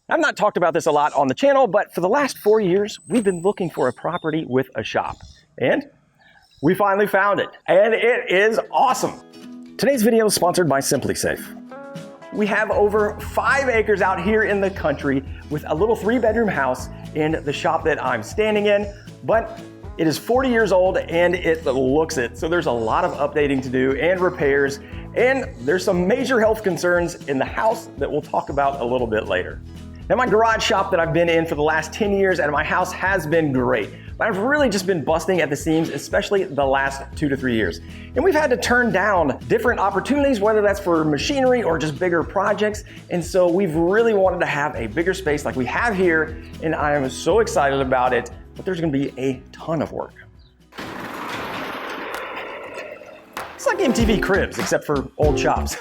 I've not talked about this a lot on the channel, but for the last 4 years, we've been looking for a property with a shop. And we finally found it. And it is awesome. Today's video is sponsored by SimpliSafe. We have over 5 acres out here in the country with a little 3-bedroom house in the shop that I'm standing in, but it is 40 years old and it looks it. So there's a lot of updating to do and repairs, and there's some major health concerns in the house that we'll talk about a little bit later. Now, my garage shop that I've been in for the last 10 years at my house has been great, but I've really just been busting at the seams, especially the last 2 to 3 years. And we've had to turn down different opportunities, whether that's for machinery or just bigger projects. And so we've really wanted to have a bigger space like we have here, and I am so excited about it, but there's gonna be a ton of work. It's like MTV Cribs, except for old shops.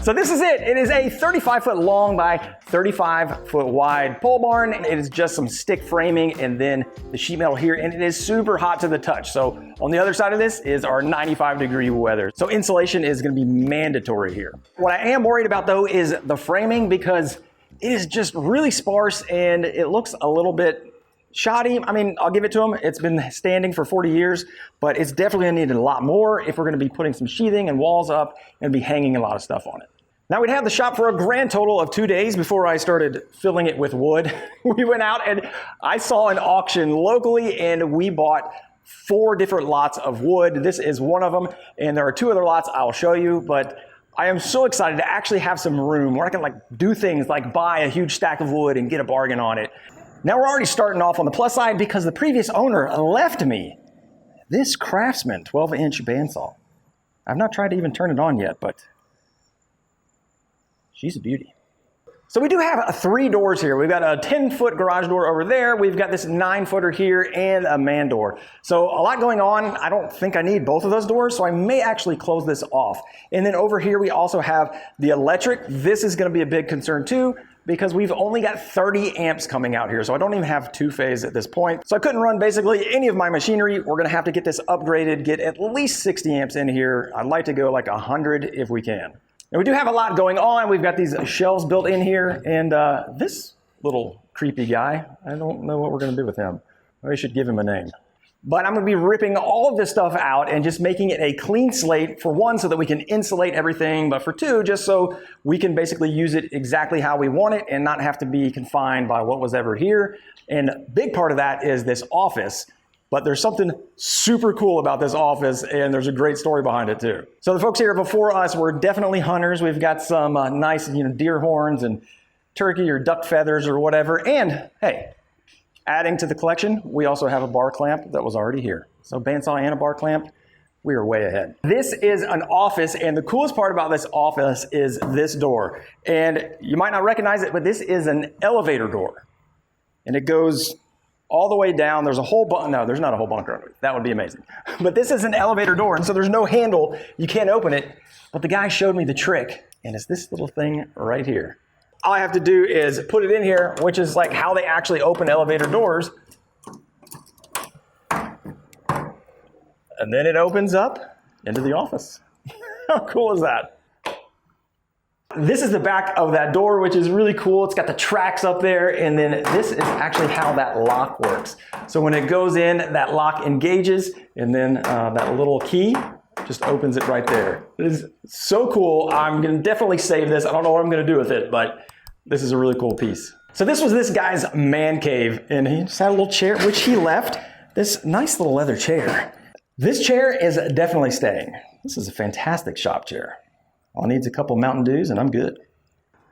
So this is it. It is a 35-foot long by 35-foot wide pole barn. It is just some stick framing and then the sheet metal here, and it is super hot to the touch. So on the other side of this is our 95-degree weather. So insulation is gonna be mandatory here. What I am worried about though is the framing, because it is just really sparse and it looks a little bit shoddy. I mean, I'll give it to them. It's been standing for 40 years, but it's definitely gonna need a lot more if we're gonna be putting some sheathing and walls up and be hanging a lot of stuff on it. Now, we'd have the shop for a grand total of 2 days before I started filling it with wood. We went out and I saw an auction locally and we bought 4 different lots of wood. This is one of them, and there are 2 other lots I'll show you, but I am so excited to actually have some room where I can do things like buy a huge stack of wood and get a bargain on it. Now, we're already starting off on the plus side because the previous owner left me this Craftsman 12-inch bandsaw. I've not tried to even turn it on yet, but she's a beauty. So we do have 3 doors here. We've got a 10-foot garage door over there. We've got this 9-footer here and a man door. So a lot going on. I don't think I need both of those doors, so I may actually close this off. And then over here, we also have the electric. This is gonna be a big concern too, because we've only got 30 amps coming out here, so I don't even have 2-phase at this point. So I couldn't run basically any of my machinery. We're gonna have to get this upgraded, get at least 60 amps in here. I'd like to go like 100 if we can. And we do have a lot going on. We've got these shelves built in here, and this little creepy guy, I don't know what we're gonna do with him. We should give him a name. But I'm gonna be ripping all of this stuff out and just making it a clean slate, for 1, so that we can insulate everything, but for 2, just so we can basically use it exactly how we want it and not have to be confined by what was ever here. And a big part of that is this office, but there's something super cool about this office, and there's a great story behind it too. So the folks here before us were definitely hunters. We've got some nice deer horns and turkey or duck feathers or whatever, and hey, adding to the collection, we also have a bar clamp that was already here. So bandsaw and a bar clamp, we are way ahead. This is an office, and the coolest part about this office is this door. And you might not recognize it, but this is an elevator door. And it goes all the way down. There's a whole bunker. No, there's not a whole bunker under it. That would be amazing. But this is an elevator door, and so there's no handle. You can't open it. But the guy showed me the trick, and it's this little thing right here. All I have to do is put it in here, which is like how they actually open elevator doors. And then it opens up into the office. How cool is that? This is the back of that door, which is really cool. It's got the tracks up there, and then this is actually how that lock works. So when it goes in, that lock engages, and then that little key just opens it right there. It is so cool. I'm gonna definitely save this. I don't know what I'm gonna do with it, but this is a really cool piece. So this was this guy's man cave, and he just had a little chair, which he left. This nice little leather chair. This chair is definitely staying. This is a fantastic shop chair. All needs a couple Mountain Dews and I'm good.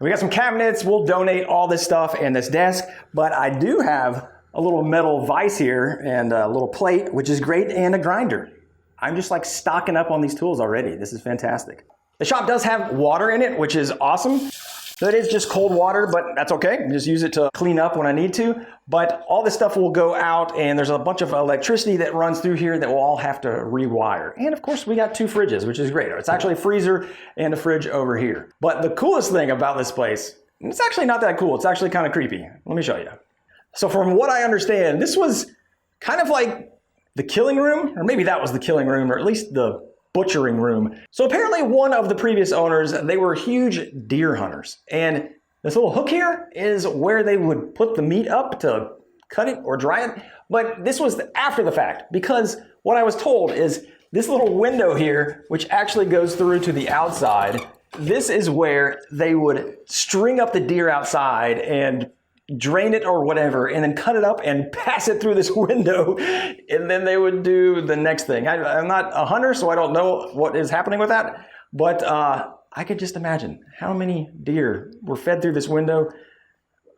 We got some cabinets. We'll donate all this stuff and this desk, but I do have a little metal vise here and a little plate, which is great, and a grinder. I'm just like stocking up on these tools already. This is fantastic. The shop does have water in it, which is awesome. So it is just cold water, but that's okay. Just use it to clean up when I need to. But all this stuff will go out, and there's a bunch of electricity that runs through here that we'll all have to rewire. And of course, we got 2 fridges, which is great. It's actually a freezer and a fridge over here. But the coolest thing about this place, it's actually not that cool. It's actually kind of creepy. Let me show you. So from what I understand, this was kind of like the killing room, or maybe that was the killing room, or at least the butchering room. So apparently one of the previous owners, they were huge deer hunters, and This little hook here is where they would put the meat up to cut it or dry it. But this was after the fact, because what I was told is this little window here, which actually goes through to the outside, this is where they would string up the deer outside and drain it or whatever, and then cut it up and pass it through this window, and then they would do the next thing. I'm not a hunter, so I don't know what is happening with that, but I could just imagine how many deer were fed through this window,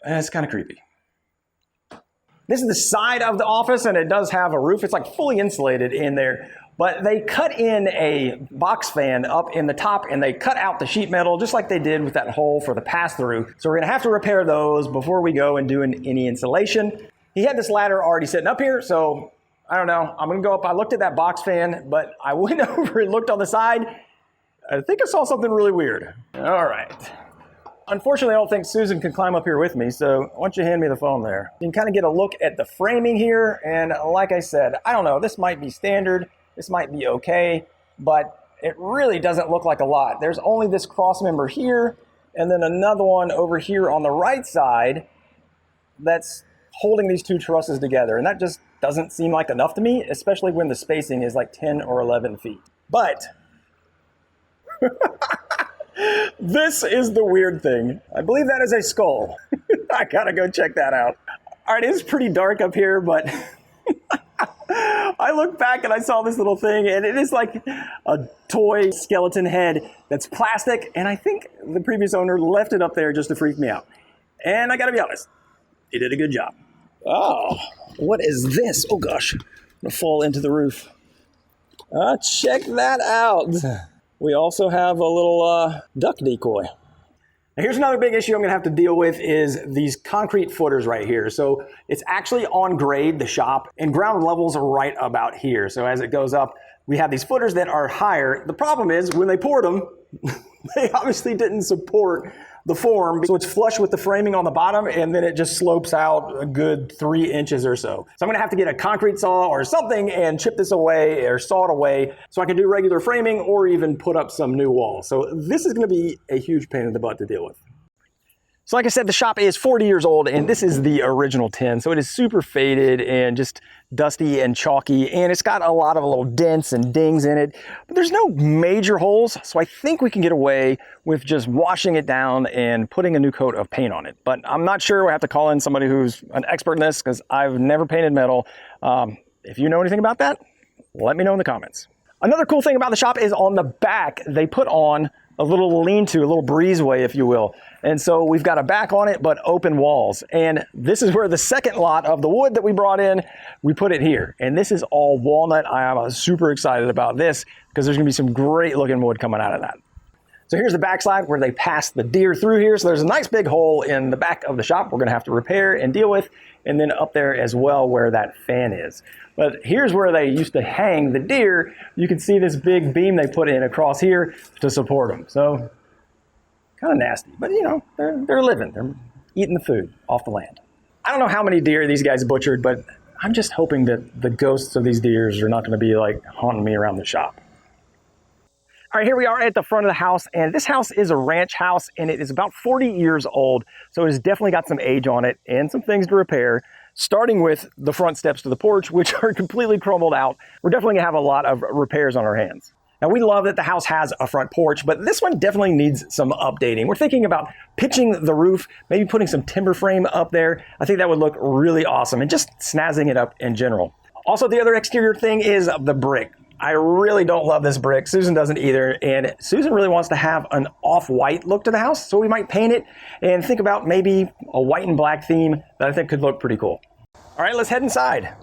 and it's kind of creepy. This is the side of the office, and it does have a roof. It's like fully insulated in there, but they cut in a box fan up in the top, and they cut out the sheet metal just like they did with that hole for the pass-through. So we're gonna have to repair those before we go and do any insulation. He had this ladder already sitting up here, so I don't know. I'm gonna go up. I looked at that box fan, but I went over and looked on the side. I think I saw something really weird. All right. Unfortunately, I don't think Susan can climb up here with me, so why don't you hand me the phone there? You can kind of get a look at the framing here, and like I said, I don't know, this might be standard, this might be okay, but it really doesn't look like a lot. There's only this cross member here, and then another one over here on the right side that's holding these two trusses together, and that just doesn't seem like enough to me, especially when the spacing is like 10 or 11 feet. But this is the weird thing. I believe that is a skull. I gotta go check that out. All right, it is pretty dark up here, but I looked back and I saw this little thing, and it is like a toy skeleton head that's plastic, and I think the previous owner left it up there just to freak me out. And I gotta be honest, he did a good job. Oh, what is this? Oh gosh, I'm gonna fall into the roof. Check that out. We also have a little duck decoy. Now here's another big issue I'm gonna have to deal with is these concrete footers right here. So it's actually on grade, the shop, and ground levels are right about here. So as it goes up, we have these footers that are higher. The problem is when they poured them, they obviously didn't support the form. So it's flush with the framing on the bottom, and then it just slopes out a good 3 inches or so. So I'm gonna have to get a concrete saw or something and chip this away or saw it away so I can do regular framing or even put up some new walls. So this is gonna be a huge pain in the butt to deal with. So like I said, the shop is 40 years old, and this is the original tin. So it is super faded and just dusty and chalky, and it's got a lot of little dents and dings in it, but there's no major holes. So I think we can get away with just washing it down and putting a new coat of paint on it. But I'm not sure. We'll have to call in somebody who's an expert in this because I've never painted metal. If you know anything about that, let me know in the comments. Another cool thing about the shop is on the back, they put on a little lean-to, a little breezeway, if you will. And so we've got a back on it, but open walls. And this is where the second lot of the wood that we brought in, we put it here. And this is all walnut. I am super excited about this because there's gonna be some great looking wood coming out of that. So here's the backside where they pass the deer through here. So there's a nice big hole in the back of the shop we're gonna have to repair and deal with. And then up there as well where that fan is. But here's where they used to hang the deer. You can see this big beam they put in across here to support them. So kind of nasty, but you know, they're living. They're eating the food off the land. I don't know how many deer these guys butchered, but I'm just hoping that the ghosts of these deers are not gonna be like haunting me around the shop. All right, here we are at the front of the house, and this house is a ranch house, and it is about 40 years old, so it has definitely got some age on it and some things to repair, starting with the front steps to the porch, which are completely crumbled out. We're definitely gonna have a lot of repairs on our hands. Now, we love that the house has a front porch, but this one definitely needs some updating. We're thinking about pitching the roof, maybe putting some timber frame up there. I think that would look really awesome, and just snazzing it up in general. Also, the other exterior thing is the brick. I really don't love this brick. Susan doesn't either. And Susan really wants to have an off-white look to the house. So we might paint it and think about maybe a white and black theme that I think could look pretty cool. All right, let's head inside.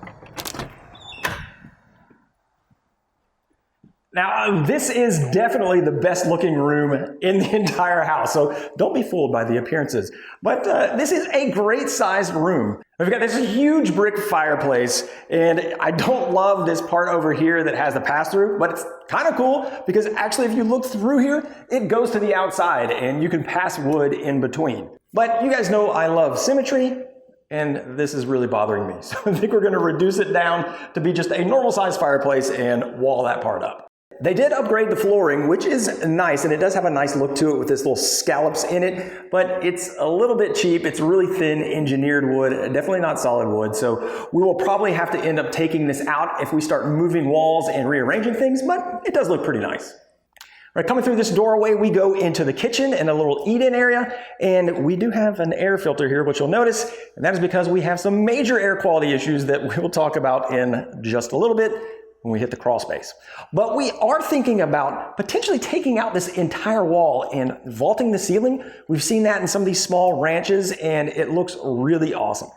Now, this is definitely the best looking room in the entire house, so don't be fooled by the appearances. But this is a great sized room. We've got this huge brick fireplace, and I don't love this part over here that has the pass-through, but it's kind of cool because actually if you look through here, it goes to the outside and you can pass wood in between. But you guys know I love symmetry, and this is really bothering me. So I think we're gonna reduce it down to be just a normal size fireplace and wall that part up. They did upgrade the flooring, which is nice, and it does have a nice look to it with this little scallops in it, but it's a little bit cheap. It's really thin engineered wood, definitely not solid wood, so we will probably have to end up taking this out if we start moving walls and rearranging things, but it does look pretty nice. Right, coming through this doorway, we go into the kitchen and a little eat-in area, and we do have an air filter here, which you'll notice, and that is because we have some major air quality issues that we will talk about in just a little bit when we hit the crawl space. But we are thinking about potentially taking out this entire wall and vaulting the ceiling. We've seen that in some of these small ranches, and it looks really awesome.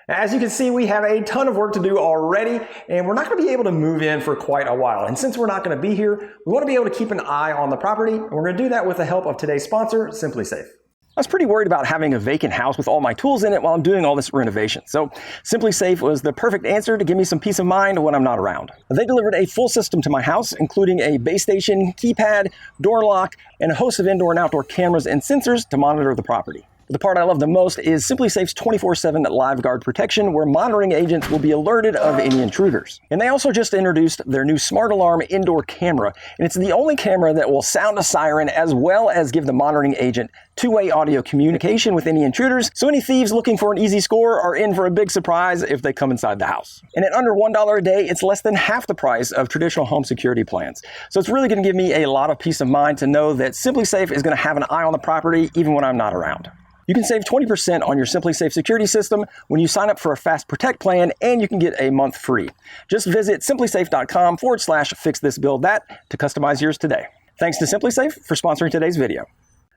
As you can see, we have a ton of work to do already, and we're not going to be able to move in for quite a while. And since we're not going to be here, we want to be able to keep an eye on the property, and we're going to do that with the help of today's sponsor, SimpliSafe. I was pretty worried about having a vacant house with all my tools in it while I'm doing all this renovation. So SimpliSafe was the perfect answer to give me some peace of mind when I'm not around. They delivered a full system to my house, including a base station, keypad, door lock, and a host of indoor and outdoor cameras and sensors to monitor the property. The part I love the most is SimpliSafe's 24/7 live guard protection, where monitoring agents will be alerted of any intruders. And they also just introduced their new smart alarm indoor camera, and it's the only camera that will sound a siren as well as give the monitoring agent two-way audio communication with any intruders, so any thieves looking for an easy score are in for a big surprise if they come inside the house. And at under $1 a day, it's less than half the price of traditional home security plans. So it's really going to give me a lot of peace of mind to know that SimpliSafe is going to have an eye on the property even when I'm not around. You can save 20% on your SimpliSafe security system when you sign up for a Fast Protect plan, and you can get a month free. Just visit simplisafe.com/fixthisbuildthat to customize yours today. Thanks to SimpliSafe for sponsoring today's video.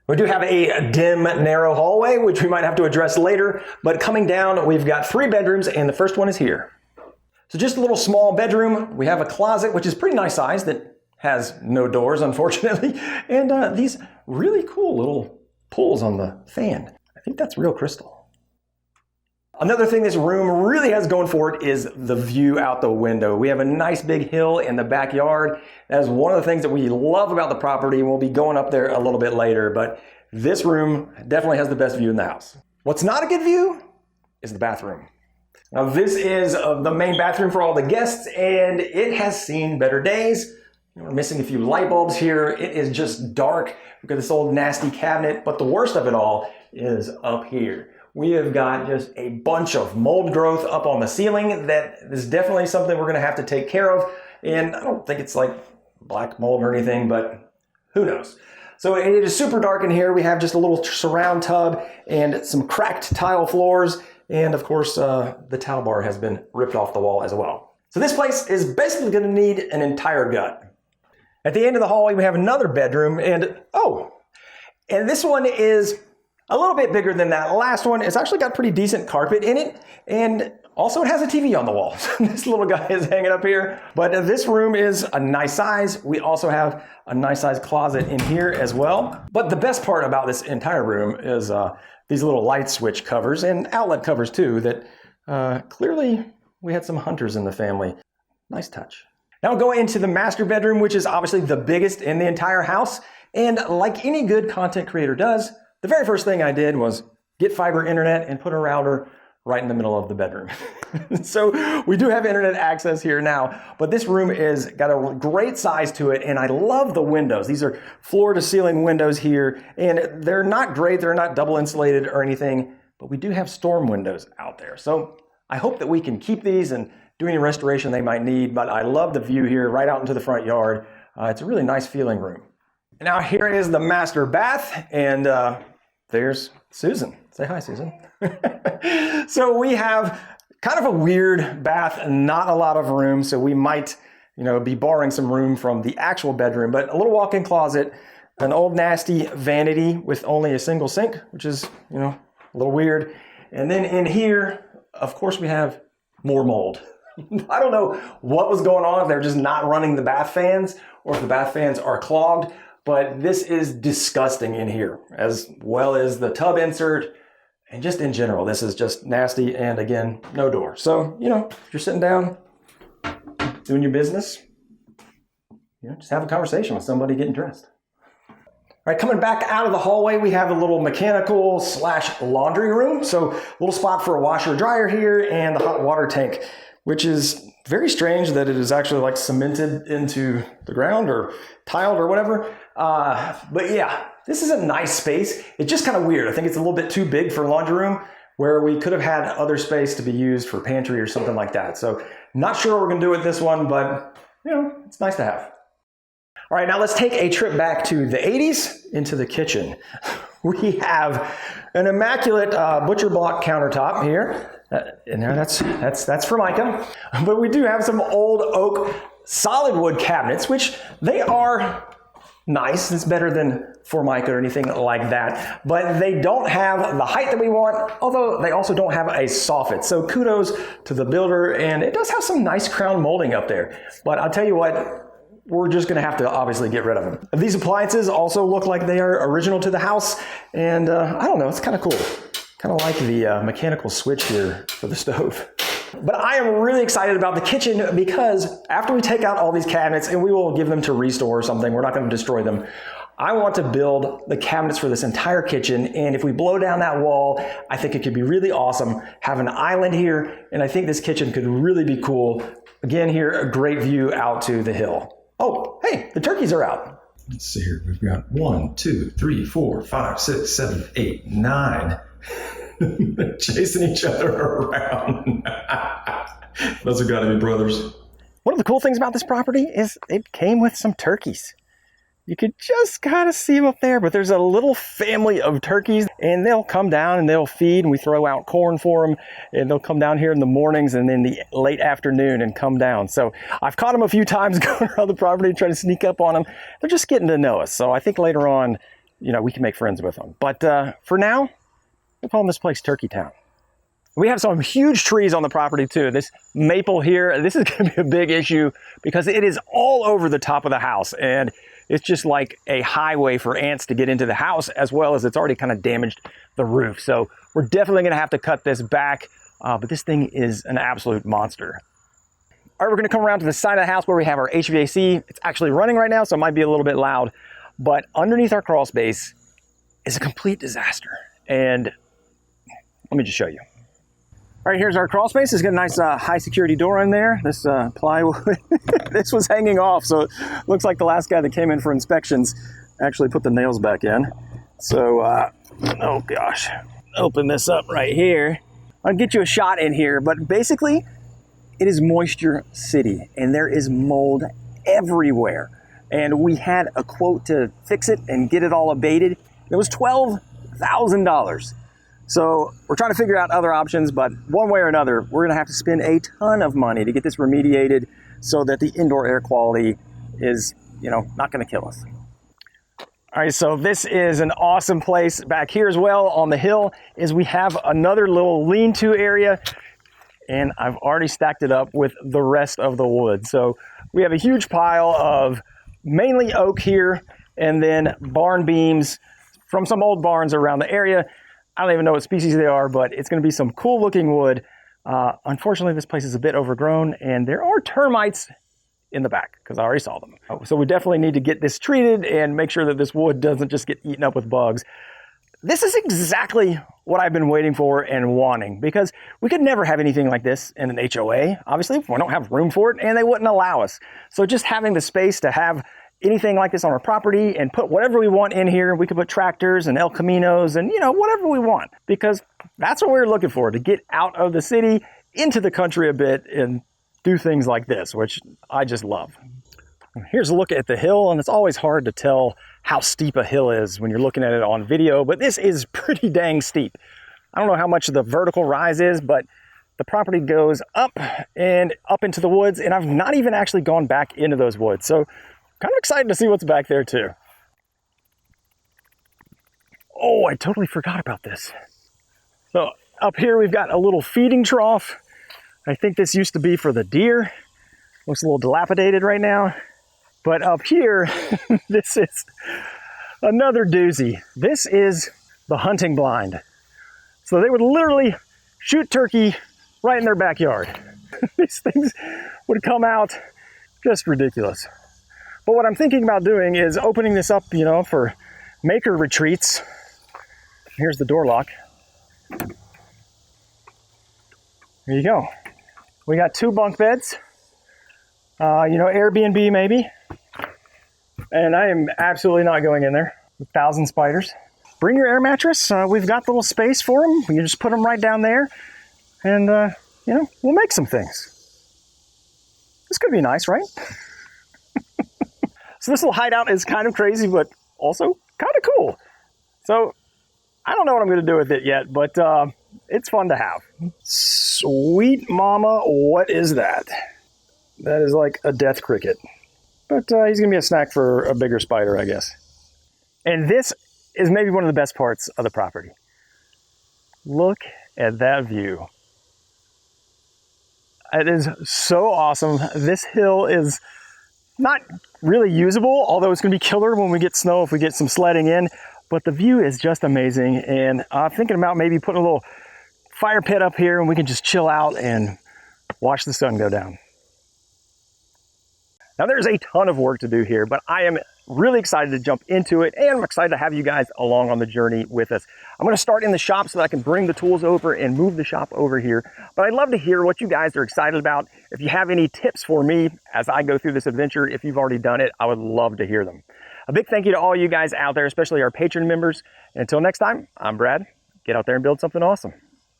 We do have a dim, narrow hallway, which we might have to address later, but coming down, we've got 3 bedrooms, and the first one is here. So just a little small bedroom. We have a closet, which is pretty nice size, that has no doors, unfortunately, and these really cool little pulls on the fan. I think that's real crystal. Another thing this room really has going for it is the view out the window. We have a nice big hill in the backyard. That is one of the things that we love about the property, and we'll be going up there a little bit later, but this room definitely has the best view in the house. What's not a good view is the bathroom. Now this is the main bathroom for all the guests, and it has seen better days. We're missing a few light bulbs here. It is just dark. We've got this old nasty cabinet, but the worst of it all is up here. We have got just a bunch of mold growth up on the ceiling that is definitely something we're going to have to take care of. And I don't think it's like black mold or anything, but who knows? So it is super dark in here. We have just a little surround tub and some cracked tile floors. And of course, the towel bar has been ripped off the wall as well. So this place is basically going to need an entire gut. At the end of the hallway, we have another bedroom, and this one is a little bit bigger than that last one. It's actually got pretty decent carpet in it, and also it has a TV on the wall. This little guy is hanging up here, but this room is a nice size. We also have a nice size closet in here as well. But the best part about this entire room is these little light switch covers and outlet covers too, that clearly we had some hunters in the family. Nice touch. Now we'll go into the master bedroom, which is obviously the biggest in the entire house. And like any good content creator does, the very first thing I did was get fiber internet and put a router right in the middle of the bedroom. So we do have internet access here now, but this room is got a great size to it, and I love the windows. These are floor to ceiling windows here, and they're not great, they're not double insulated or anything, but we do have storm windows out there. So I hope that we can keep these and do any restoration they might need, but I love the view here right out into the front yard. It's a really nice feeling room. And now here is the master bath, and there's Susan. Say hi, Susan. So we have kind of a weird bath, not a lot of room, so we might, be borrowing some room from the actual bedroom, but a little walk-in closet, an old nasty vanity with only a single sink, which is, a little weird. And then in here, of course, we have more mold. I don't know what was going on, if they're just not running the bath fans or if the bath fans are clogged, but this is disgusting in here, as well as the tub insert, and just in general, this is just nasty, and again, no door. So, if you're sitting down, doing your business, just have a conversation with somebody getting dressed. All right, coming back out of the hallway, we have a little mechanical / laundry room. So a little spot for a washer dryer here and the hot water tank, which is very strange that it is actually like cemented into the ground or tiled or whatever. But yeah, this is a nice space. It's just kind of weird. I think it's a little bit too big for a laundry room, where we could have had other space to be used for pantry or something like that. So not sure what we're gonna do with this one, but you know, it's nice to have. All right, now let's take a trip back to the 80s into the kitchen. We have an immaculate butcher block countertop here. And there, that's for Micah. But we do have some old oak solid wood cabinets, which they are nice. It's better than Formica or anything like that. But they don't have the height that we want, although they also don't have a soffit. So kudos to the builder, and it does have some nice crown molding up there. But I'll tell you what, we're just gonna have to obviously get rid of them. These appliances also look like they are original to the house, and I don't know, it's kind of cool. Kind of like the mechanical switch here for the stove. But I am really excited about the kitchen because after we take out all these cabinets, and we will give them to Restore or something, we're not gonna destroy them, I want to build the cabinets for this entire kitchen, and if we blow down that wall, I think it could be really awesome. Have an island here, and I think this kitchen could really be cool. Again here, a great view out to the hill. Oh, hey, the turkeys are out. Let's see here. We've got 1, 2, 3, 4, 5, 6, 7, 8, 9. Chasing each other around. Those have got to be brothers. One of the cool things about this property is it came with some turkeys. You could just kind of see them up there, but there's a little family of turkeys, and they'll come down and they'll feed, and we throw out corn for them, and they'll come down here in the mornings and in the late afternoon and come down. So I've caught them a few times going around the property trying to sneak up on them. They're just getting to know us. So I think later on, you know, we can make friends with them. But for now, we're calling this place Turkey Town. We have some huge trees on the property too. This maple here, this is going to be a big issue because it is all over the top of the house, and it's just like a highway for ants to get into the house, as well as it's already kind of damaged the roof. So we're definitely going to have to cut this back, but this thing is an absolute monster. All right, we're going to come around to the side of the house where we have our HVAC. It's actually running right now, so it might be a little bit loud, but underneath our crawl space is a complete disaster. And let me just show you. All right, here's our crawl space. It's got a nice high security door in there. This plywood, this was hanging off, so it looks like the last guy that came in for inspections actually put the nails back in. So, oh gosh, open this up right here. I'll get you a shot in here, but basically it is moisture city, and there is mold everywhere. And we had a quote to fix it and get it all abated. It was $12,000. So we're trying to figure out other options, but one way or another, we're gonna have to spend a ton of money to get this remediated so that the indoor air quality is, you know, not gonna kill us. All right, so this is an awesome place. Back here as well on the hill is we have another little lean-to area, and I've already stacked it up with the rest of the wood. So we have a huge pile of mainly oak here, and then barn beams from some old barns around the area. I don't even know what species they are, but it's going to be some cool looking wood. Unfortunately, this place is a bit overgrown, and there are termites in the back because I already saw them. So we definitely need to get this treated and make sure that this wood doesn't just get eaten up with bugs. This is exactly what I've been waiting for and wanting, because we could never have anything like this in an HOA. Obviously, we don't have room for it, and they wouldn't allow us. So just having the space to have anything like this on our property and put whatever we want in here. We could put tractors and El Caminos and, you know, whatever we want, because that's what we're looking for, to get out of the city into the country a bit and do things like this, which I just love. Here's a look at the hill, and it's always hard to tell how steep a hill is when you're looking at it on video, but this is pretty dang steep. I don't know how much the vertical rise is, but the property goes up and up into the woods, and I've not even actually gone back into those woods. So kind of excited to see what's back there too. Oh, I totally forgot about this. So up here we've got a little feeding trough. I think this used to be for the deer. Looks a little dilapidated right now. But up here, this is another doozy. This is the hunting blind. So they would literally shoot turkey right in their backyard. These things would come out just ridiculous. But what I'm thinking about doing is opening this up, you know, for maker retreats. Here's the door lock. There you go. We got 2 bunk beds. You know, Airbnb maybe. And I am absolutely not going in there. 1,000 spiders. Bring your air mattress. We've got the little space for them. You just put them right down there. And, you know, we'll make some things. This could be nice, right? So this little hideout is kind of crazy, but also kind of cool. So I don't know what I'm going to do with it yet, but it's fun to have. Sweet mama, what is that? That is like a death cricket. But he's going to be a snack for a bigger spider, I guess. And this is maybe one of the best parts of the property. Look at that view. It is so awesome. This hill is not really usable, although it's going to be killer when we get snow if we get some sledding in. But the view is just amazing. And I'm thinking about maybe putting a little fire pit up here and we can just chill out and watch the sun go down. Now there's a ton of work to do here, but I am really excited to jump into it, and I'm excited to have you guys along on the journey with us. I'm going to start in the shop so that I can bring the tools over and move the shop over here. But I'd love to hear what you guys are excited about. If you have any tips for me as I go through this adventure, if you've already done it, I would love to hear them. A big thank you to all you guys out there, especially our patron members. And until next time, I'm Brad. Get out there and build something awesome.